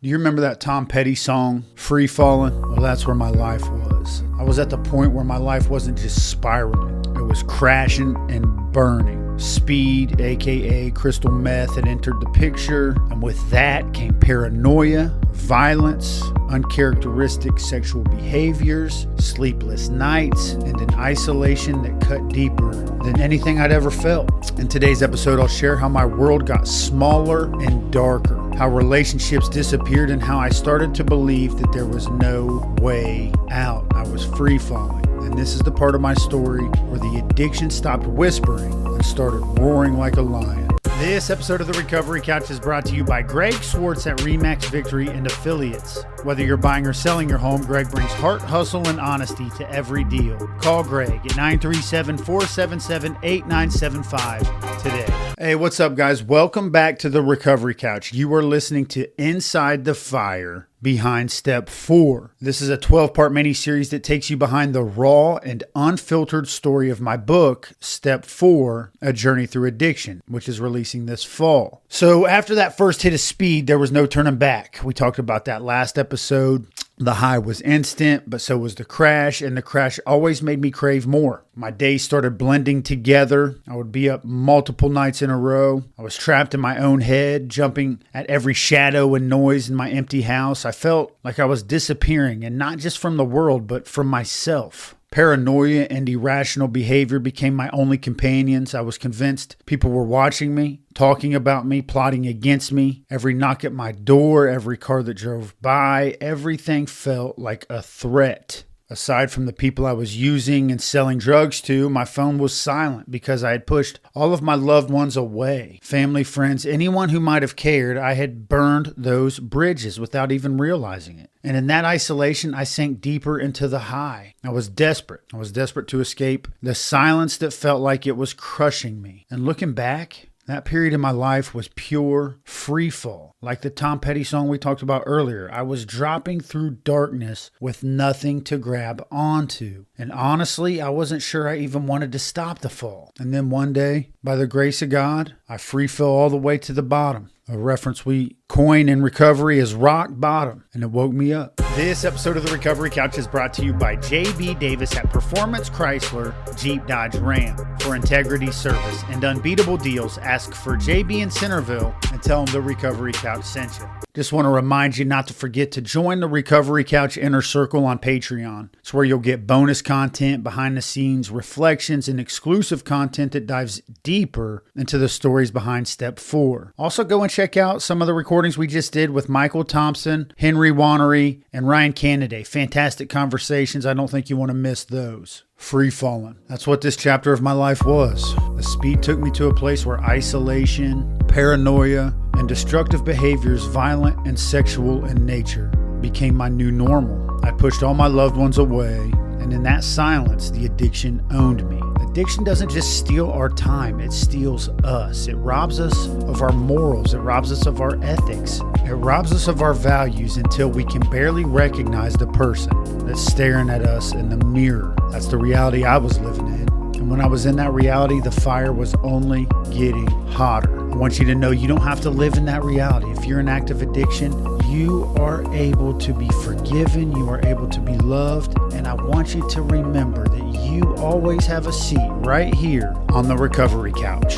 Do you remember that Tom Petty song, Freefalling? Well, that's where my life was. I was at the point where my life wasn't just spiraling. It was crashing and burning. Speed, aka crystal meth, had entered the picture, and with that came paranoia, violence, uncharacteristic sexual behaviors, sleepless nights, and an isolation that cut deeper than anything I'd ever felt. In today's episode, I'll share how my world got smaller and darker, how relationships disappeared, and how I started to believe that there was no way out. I was free falling. And this is the part of my story where the addiction stopped whispering and started roaring like a lion. This episode of The Recovery Couch is brought to you by Greg Swartz at RE/MAX Victory and Affiliates. Whether you're buying or selling your home, Greg brings heart, hustle, and honesty to every deal. Call Greg at 937-477-8975 today. Hey, what's up, guys? Welcome back to The Recovery Couch. You are listening to Inside the Fire, Behind Step 4. This is a 12-part mini-series that takes you behind the raw and unfiltered story of my book, Step 4, A Journey Through Addiction, which is releasing this fall. So after that first hit of speed, there was no turning back. We talked about that last episode. The high was instant, but so was the crash, and the crash always made me crave more. My days started blending together. I would be up multiple nights in a row. I was trapped in my own head, jumping at every shadow and noise in my empty house. I felt like I was disappearing, and not just from the world, but from myself. Paranoia and irrational behavior became my only companions. I was convinced people were watching me, talking about me, plotting against me. Every knock at my door, every car that drove by, everything felt like a threat. Aside from the people I was using and selling drugs to, my phone was silent because I had pushed all of my loved ones away. Family, friends, anyone who might have cared, I had burned those bridges without even realizing it. And in that isolation, I sank deeper into the high. I was desperate. I was desperate to escape the silence that felt like it was crushing me. And looking back, that period in my life was pure free fall. Like the Tom Petty song we talked about earlier, I was dropping through darkness with nothing to grab onto. And honestly, I wasn't sure I even wanted to stop the fall. And then one day, by the grace of God, I free fell all the way to the bottom. A reference we coin in recovery as rock bottom, and it woke me up. This episode of The Recovery Couch is brought to you by J.B. Davis at Performance Chrysler Jeep Dodge Ram. For integrity, service, and unbeatable deals, ask for J.B. in Centerville and tell them The Recovery Couch sent you. Just want to remind you not to forget to join the Recovery Couch Inner Circle on Patreon. It's where you'll get bonus content, behind the scenes reflections, and exclusive content that dives deeper into the stories behind Step 4. Also go and check out some of the recordings we just did with Michael Thompson, Henry Wannery, and Ryan Canada. Fantastic conversations. I don't think you want to miss those. Free falling. That's what this chapter of my life was. The speed took me to a place where isolation, paranoia, and destructive behaviors, violent and sexual in nature, became my new normal. I pushed all my loved ones away, and in that silence, the addiction owned me. Addiction doesn't just steal our time, it steals us. It robs us of our morals, it robs us of our ethics, it robs us of our values until we can barely recognize the person that's staring at us in the mirror. That's the reality I was living in. And when I was in that reality, the fire was only getting hotter. I want you to know you don't have to live in that reality. If you're in active addiction, you are able to be forgiven, you are able to be loved, and I want you to remember that you always have a seat right here on the Recovery Couch.